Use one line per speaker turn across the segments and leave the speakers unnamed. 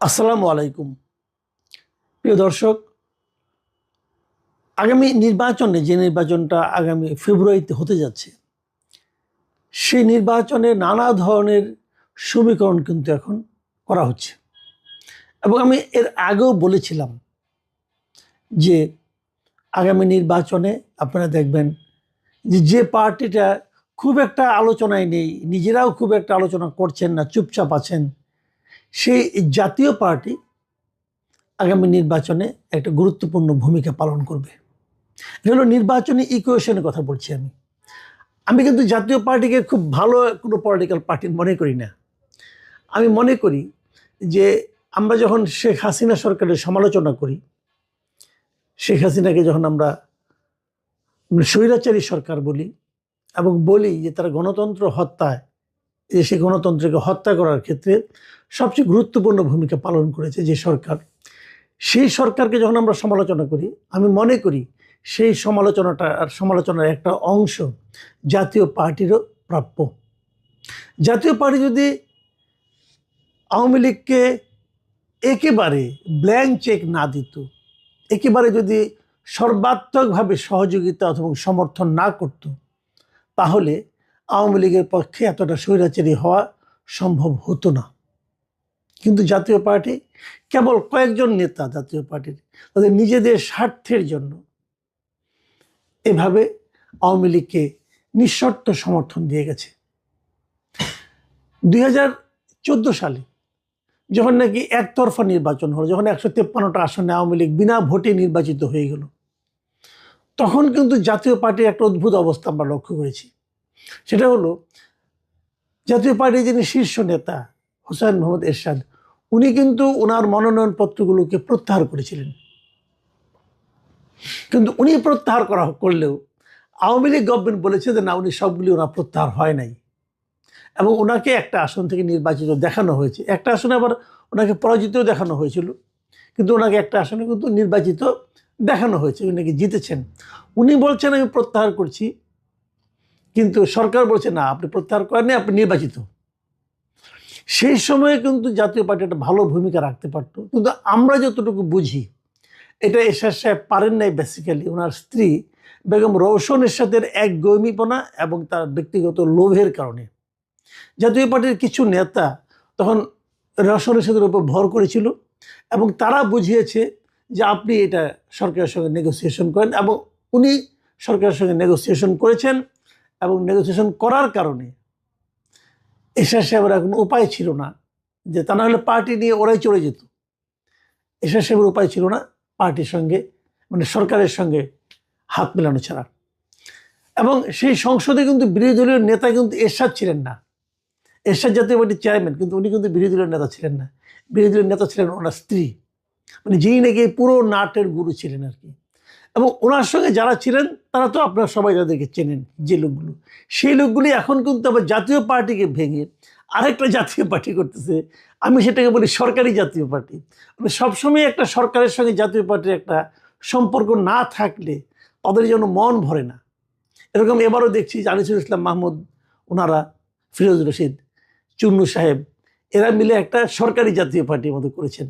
আসসালামু আলাইকুম। প্রিয় দর্শক, আগামী নির্বাচনে যে নির্বাচনটা আগামী ফেব্রুয়ারিতে হতে যাচ্ছে, সেই নির্বাচনে নানা ধরনের সমীকরণ কিন্তু এখন করা হচ্ছে। এবং আমি এর আগেও বলেছিলাম যে আগামী নির্বাচনে আপনারা দেখবেন যে পার্টিটা খুব একটা আলোচনায় নেই, নিজেরাও খুব একটা আলোচনা করছেন না, চুপচাপ আছেন, সেই জাতীয় পার্টি আগামী নির্বাচনে একটা গুরুত্বপূর্ণ ভূমিকা পালন করবে। এটা হলো নির্বাচনী ইকুয়েশনের কথা বলছি আমি। আমি কিন্তু জাতীয় পার্টিকে খুব ভালো কোনো পলিটিক্যাল পার্টি মনে করি না। আমি মনে করি যে আমরা যখন শেখ হাসিনা সরকারের সমালোচনা করি, শেখ হাসিনাকে যখন আমরা স্বৈরাচারী সরকার বলি এবং বলি যে তারা গণতন্ত্র হত্যায়, যে সে গণতন্ত্রকে হত্যা করার ক্ষেত্রে সবচেয়ে গুরুত্বপূর্ণ ভূমিকা পালন করেছে যে সরকার, সেই সরকারকে যখন আমরা সমালোচনা করি, আমি মনে করি সেই সমালোচনার একটা অংশ জাতীয় পার্টিরও প্রাপ্য। জাতীয় পার্টি যদি আওয়ামী লীগকে একেবারে ব্ল্যাঙ্ক চেক না দিত, একেবারে যদি সর্বাত্মকভাবে সহযোগিতা অথবা সমর্থন না করত, তাহলে আওয়ামী লীগের পক্ষে এতটা স্বৈরাচারী হওয়া সম্ভব হতো না। কিন্তু জাতীয় পার্টি কেবল কয়েকজন নেতা জাতীয় পার্টির তাদের নিজেদের স্বার্থের জন্য এভাবে আওয়ামী লীগকে নিঃশর্ত সমর্থন দিয়ে গেছে। 2014 সালে যখন নাকি একতরফা নির্বাচন হলো, যখন 153টা আসনে আওয়ামী লীগ বিনা ভোটে নির্বাচিত হয়ে গেল, তখন কিন্তু জাতীয় পার্টির একটা অদ্ভুত অবস্থা আমরা লক্ষ্য করেছি। সেটা হলো জাতীয় পার্টির যিনি শীর্ষ নেতা হোসেন মোহাম্মদ এরশাদ, উনি কিন্তু ওনার মনোনয়নপত্রগুলোকে প্রত্যাহার করেছিলেন। কিন্তু উনি প্রত্যাহার করলেও আওয়ামী লীগ গভর্নমেন্ট বলেছে যে না, উনি সবগুলি ওনার প্রত্যাহার হয় নাই এবং ওনাকে একটা আসন থেকে নির্বাচিত দেখানো হয়েছে। একটা আসনে আবার ওনাকে পরাজিতও দেখানো হয়েছিল, কিন্তু ওনাকে একটা আসনে কিন্তু নির্বাচিত দেখানো হয়েছে, উনি নাকি জিতেছেন। উনি বলছেন আমি প্রত্যাহার করছি, কিন্তু সরকার বলছে না, আপনি প্রত্যাহার করেননি, আপনি নির্বাচিত। সেই সময়ে কিন্তু জাতীয় পার্টি একটা ভালো ভূমিকা রাখতে পারত, কিন্তু আমরা যতটুকু বুঝি এটা এরশাদ সাহেব পারেন নাই। বেসিক্যালি ওনার স্ত্রী বেগম রওশন এরশাদের একগুঁয়েমিপনা এবং তার ব্যক্তিগত লোভের কারণে জাতীয় পার্টির কিছু নেতা তখন রওশন এরশাদের উপর ভর করেছিল এবং তারা বুঝিয়েছে যে আপনি এটা সরকারের সঙ্গে নেগোসিয়েশন করেন, এবং উনি সরকারের সঙ্গে নেগোসিয়েশন করেছেন এবং নেগোসিয়েশন করার কারণে এরশাদ সাহেবের এখন উপায় ছিল না, যে তা না হলে পার্টি নিয়ে ওরাই চলে যেত। এরশাদ সাহেবের উপায় ছিল না পার্টির সঙ্গে, মানে সরকারের সঙ্গে হাত মেলানো ছাড়া। এবং সেই সংসদে কিন্তু বিরোধী দলীয় নেতা কিন্তু এরশাদ ছিলেন না। এরশাদ জাতীয় পার্টির চেয়ারম্যান, কিন্তু উনি কিন্তু বিরোধী দলের নেতা ছিলেন না। বিরোধী দলের নেতা ছিলেন ওনার স্ত্রী, মানে যিনি নাকি পুরো নাটের গুরু ছিলেন আর কি। এবং ওনার সঙ্গে যারা ছিলেন তারা তো আপনারা সবাই যাদেরকে চেনেন, যে লোকগুলো, সেই লোকগুলি এখন কিন্তু আবার জাতীয় পার্টিকে ভেঙে আরেকটা জাতীয় পার্টি করতেছে। আমি সেটাকে বলি সরকারি জাতীয় পার্টি। মানে সবসময় একটা সরকারের সঙ্গে জাতীয় পার্টির একটা সম্পর্ক না থাকলে তাদের জন্য মন ভরে না। এরকম এবারও দেখছি আনিসুল ইসলাম মাহমুদ, ওনারা, ফিরোজ রশিদ, চুন্নু সাহেব, এরা মিলে একটা সরকারি জাতীয় পার্টির মতো করেছেন।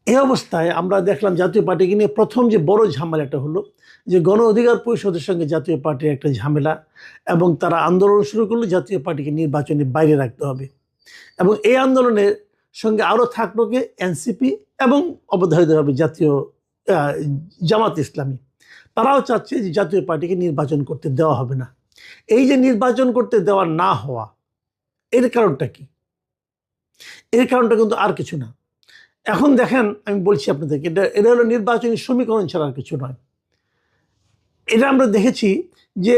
এই অবস্থায় আমরা দেখলাম জাতীয় পার্টিকে নিয়ে প্রথম যে বড় ঝামেলাটা হলো যে গণ অধিকার পরিষদের সঙ্গে জাতীয় পার্টির একটা ঝামেলা, এবং তারা আন্দোলন শুরু করলো জাতীয় পার্টিকে নির্বাচনের বাইরে রাখতে হবে। এবং এই আন্দোলনের সঙ্গে আরও থাকলো কে, এনসিপি এবং অবধারিতভাবে জাতীয় জামাত ইসলামী। তারাও চাচ্ছে যে জাতীয় পার্টিকে নির্বাচন করতে দেওয়া হবে না। এই যে নির্বাচন করতে দেওয়া না হওয়া, এর কারণটা কি? এর কারণটা কিন্তু আর কিছু না। এখন দেখেন, আমি বলছি আপনাদেরকে, এটা হলো নির্বাচনী সমীকরণ ছাড়া আর কিছু নয়। এটা আমরা দেখেছি যে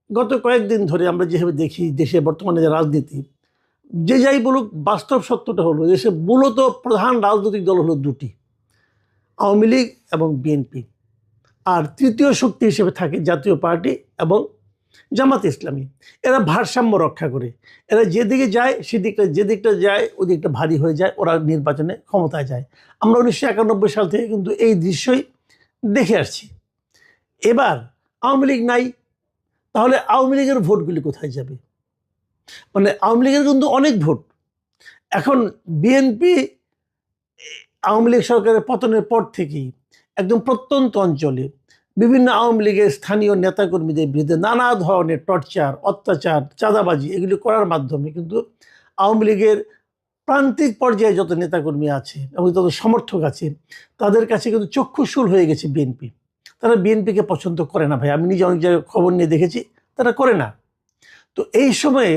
গত কয়েকদিন ধরে আমরা যেভাবে দেখি দেশে বর্তমানে যে রাজনীতি, যে যাই বলুক, বাস্তব সত্যটা হলো দেশে মূলত প্রধান রাজনৈতিক দল হলো দুটি, আওয়ামী লীগ এবং বিএনপি। আর তৃতীয় শক্তি হিসেবে থাকে জাতীয় পার্টি এবং জামাত ইসলামী। এরা ভারসাম্য রক্ষা করে, এরা যেদিকে যায় সেদিকটা, যেদিকটা যায় ওই দিকটা ভারী হয়ে যায়, ওরা নির্বাচনে ক্ষমতায় যায়। আমরা 1991 সাল থেকে কিন্তু এই দৃশ্যই দেখে আসছি। এবার আওয়ামী লীগ নাই, তাহলে আওয়ামী লীগের ভোটগুলি কোথায় যাবে? মানে আওয়ামী লীগের কিন্তু অনেক ভোট, এখন বিএনপি আওয়ামী লীগ সরকারের পতনের পর থেকেই একদম প্রত্যন্ত অঞ্চলে বিভিন্ন আওয়ামী লীগের স্থানীয় নেতাকর্মীদের বিরুদ্ধে নানা ধরনের টর্চার, অত্যাচার, চাঁদাবাজি এগুলি করার মাধ্যমে কিন্তু আওয়ামী লীগের প্রান্তিক পর্যায়ে যত নেতাকর্মী আছে এবং যত সমর্থক আছে তাদের কাছে কিন্তু চক্ষুশূল হয়ে গেছে বিএনপি। তারা বিএনপিকে পছন্দ করে না ভাই, আমি নিজে অনেক জায়গায় খবর নিয়ে দেখেছি, তারা করে না। তো এই সময়ে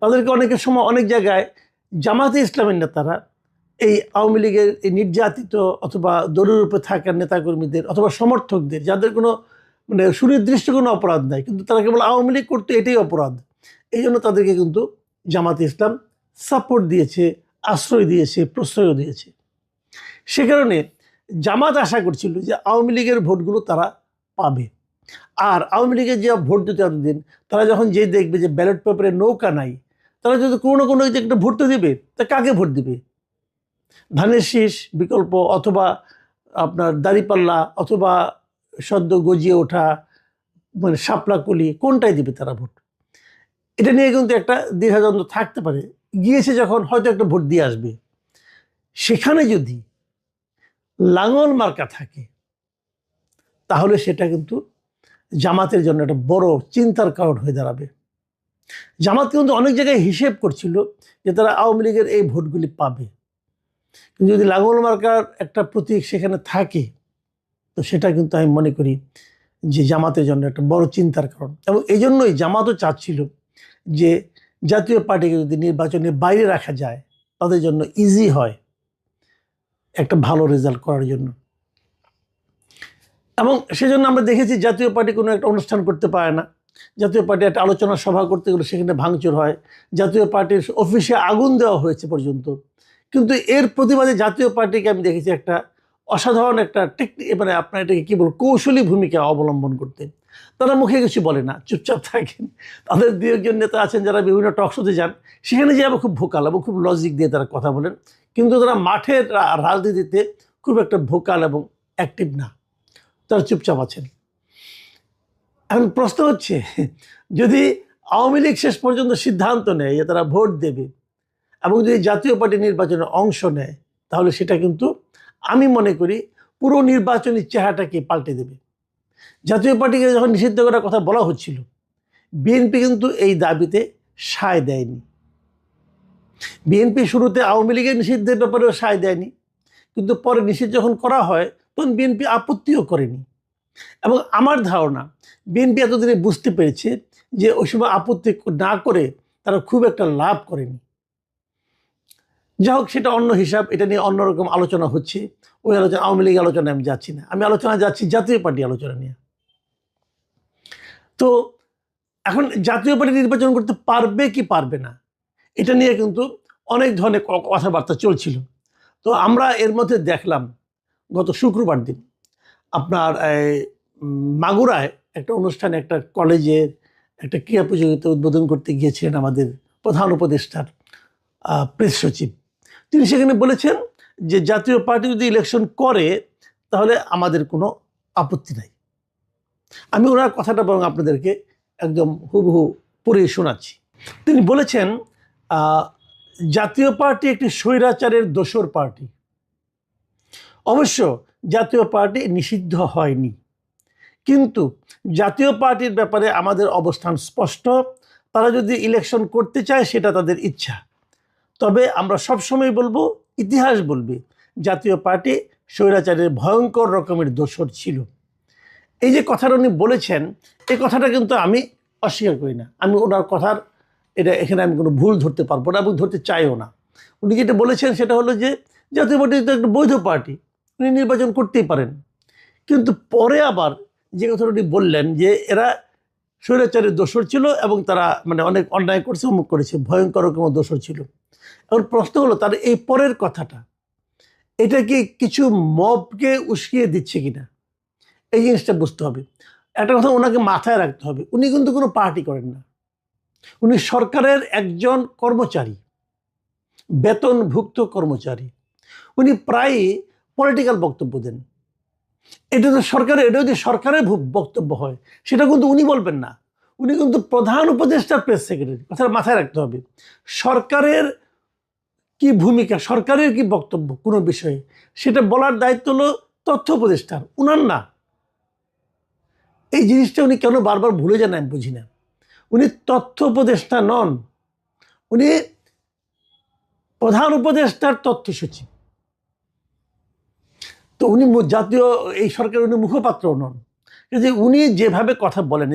তাদেরকে অনেকের সময় অনেক জায়গায় জামাতে ইসলামের নেতারা এই আওয়ামী লীগের এই নির্যাতিত অথবা দলীয়রূপে থাকা নেতাকর্মীদের অথবা সমর্থকদের, যাদের কোনো মানে সুনির্দিষ্ট কোনো অপরাধ নাই, কিন্তু তারা কেবল আওয়ামী লীগ করতে এটাই অপরাধ, এই জন্য তাদেরকে কিন্তু জামাতে ইসলাম সাপোর্ট দিয়েছে, আশ্রয় দিয়েছে, প্রশ্রয়ও দিয়েছে। সে কারণে জামাত আশা করছিল যে আওয়ামী লীগের ভোটগুলো তারা পাবে। আর আওয়ামী লীগের যে ভোট দিতে এতদিন, তারা যখন যে দেখবে যে ব্যালট পেপারে নৌকা নাই, তারা যদি কোনো কোনো একটা ভোট তো দেবে, তা কাকে ভোট দিবে? ধানের শীষ বিকল্প, অথবা আপনার দাঁড়িপাল্লা, অথবা সদ্য গজিয়ে ওঠা মানে শাপলা কলি, কোনটাই দিবে তারা ভোট? এটা নিয়ে কিন্তু একটা দ্বিধাদ্বন্দ্ব থাকতে পারে। গিয়েছে যখন, হয়তো একটা ভোট দিয়ে আসবে। সেখানে যদি লাঙল মার্কা থাকে তাহলে সেটা কিন্তু জামাতের জন্য একটা বড় চিন্তার কারণ হয়ে দাঁড়াবে। জামাত কিন্তু অনেক জায়গায় হিসেব করছিল যে তারা আওয়ামী লীগের এই ভোটগুলি পাবে, কিন্তু যদি লাঙল মার্কার একটা প্রতীক সেখানে থাকে, তো সেটা কিন্তু আমি মনে করি যে জামাতের জন্য একটা বড় চিন্তার কারণ। এবং এই জন্যই জামাতও চাচ্ছিল যে জাতীয় পার্টিকে যদি নির্বাচনের বাইরে রাখা যায়, তাদের জন্য ইজি হয় একটা ভালো রেজাল্ট করার জন্য। এবং সেজন্য আমরা দেখেছি জাতীয় পার্টি কোনো একটা অনুষ্ঠান করতে পারে না, জাতীয় পার্টি একটা আলোচনা সভা করতে গেলে সেখানে ভাঙচুর হয়, জাতীয় পার্টির অফিসে আগুন দেওয়া হয়েছে পর্যন্ত। কিন্তু এর প্রতিবাদে জাতীয় পার্টিকে আমি দেখেছি একটা অসাধারণ একটা টেকনিক, মানে আপনার এটাকে কী বলবো, কৌশলী ভূমিকা অবলম্বন করতে। তারা মুখে কিছু বলে না, চুপচাপ থাকেন। তাদের দু একজন নেতা আছেন যারা বিভিন্ন টকশোতে যান, সেখানে যে আবার খুব ভোকাল এবং খুব লজিক দিয়ে তারা কথা বলেন, কিন্তু তারা মাঠের রাজনীতিতে খুব একটা ভোকাল এবং অ্যাক্টিভ না, তারা চুপচাপ আছেন। এখন প্রশ্ন হচ্ছে, যদি আওয়ামী লীগ শেষ পর্যন্ত সিদ্ধান্ত নেয় যে তারা ভোট দেবে এবং যদি জাতীয় পার্টি নির্বাচনে অংশ নেয়, তাহলে সেটা কিন্তু আমি মনে করি পুরো নির্বাচনী চেহারাটাকে পাল্টে দেবে। জাতীয় পার্টিকে যখন নিষিদ্ধ করার কথা বলা হচ্ছিল, বিএনপি কিন্তু এই দাবিতে সায় দেয়নি। বিএনপি শুরুতে আওয়ামী লীগের নিষিদ্ধের ব্যাপারেও সায় দেয়নি, কিন্তু পরে নিষিদ্ধ যখন করা হয় তখন বিএনপি আপত্তিও করেনি। এবং আমার ধারণা বিএনপি এতদিনে বুঝতে পেরেছে যে ওই সময় আপত্তি না করে তারা খুব একটা লাভ করেনি। যাই হোক, সেটা অন্য হিসাব, এটা নিয়ে অন্যরকম আলোচনা হচ্ছে। ওই আলোচনা, আওয়ামী লীগ আলোচনায় আমি যাচ্ছি না, আমি আলোচনা যাচ্ছি জাতীয় পার্টি আলোচনা নিয়ে। তো এখন জাতীয় পার্টি নির্বাচন করতে পারবে কি পারবে না, এটা নিয়ে কিন্তু অনেক ধরনের কথাবার্তা চলছিল। তো আমরা এর মধ্যে দেখলাম গত শুক্রবার দিন আপনার মাগুরায় একটা অনুষ্ঠানে একটা কলেজের একটা ক্রীড়া প্রতিযোগিতা উদ্বোধন করতে গিয়েছিলেন আমাদের প্রধান উপদেষ্টার প্রেস সচিব। তিনি সেখানে বলেছেন যে জাতীয় পার্টি যদি ইলেকশন করে তাহলে আমাদের কোনো আপত্তি নাই। আমি ওনার কথাটা বরং আপনাদেরকে একদম হুবহু পড়ে শোনাচ্ছি। তিনি বলেছেন, জাতীয় পার্টি একটি স্বৈরাচারের দোসর পার্টি। অবশ্য জাতীয় পার্টি নিষিদ্ধ হয়নি, কিন্তু জাতীয় পার্টির ব্যাপারে আমাদের অবস্থান স্পষ্ট। তারা যদি ইলেকশন করতে চায় সেটা তাদের ইচ্ছা, তবে আমরা সবসময় বলবো, ইতিহাস বলবে, জাতীয় পার্টি স্বৈরাচারের ভয়ঙ্কর রকমের দোসর ছিল। এই যে কথাটা উনি বলেছেন, এই কথাটা কিন্তু আমি অস্বীকার করি না। আমি ওনার কথার এখানে আমি কোনো ভুল ধরতে পারবো না এবং ধরতে চাইও না। উনি যেটা বলেছেন সেটা হলো যে জাতীয় পার্টি তো একটা বৈধ পার্টি, উনি নির্বাচন করতেই পারেন। কিন্তু পরে আবার যে কথাটা উনি বললেন যে এরা স্বৈরাচারের দোসর ছিল এবং তারা মানে অনেক অন্যায় করছে, অমুক করেছে, ভয়ঙ্কর রকমের দোসর ছিল। এখন প্রশ্ন হলো, তার এই পরের কথাটা এটা কি কিছু মবকে উস্কিয়ে দিচ্ছে কিনা, এই জিনিসটা বুঝতে হবে। একটা কথা ওনাকে মাথায় রাখতে হবে, উনি কিন্তু কোনো পার্টি করেন না, উনি সরকারের একজন কর্মচারী, বেতনভুক্ত কর্মচারী। উনি প্রায়ই পলিটিক্যাল বক্তব্য দেন। এটা তো সরকারের, এটা যদি সরকারের বক্তব্য হয় সেটা কিন্তু উনি বলবেন না, উনি কিন্তু প্রধান উপদেষ্টার প্রেস সেক্রেটারি। কথাটা মাথায় রাখতে হবে। সরকারের কি ভূমিকা, সরকারের কি বক্তব্য কোনো বিষয়ে, সেটা বলার দায়িত্ব হলো তথ্য উপদেষ্টার, উনার না। এই জিনিসটা উনি কেন বারবার ভুলে যান আমি বুঝি না। উনি তথ্য উপদেষ্টা নন, উনি প্রধান উপদেষ্টার তথ্য সচিব। তো উনি জাতীয় এই সরকারের উনি মুখপাত্র নন। উনি যেভাবে কথা বলেন,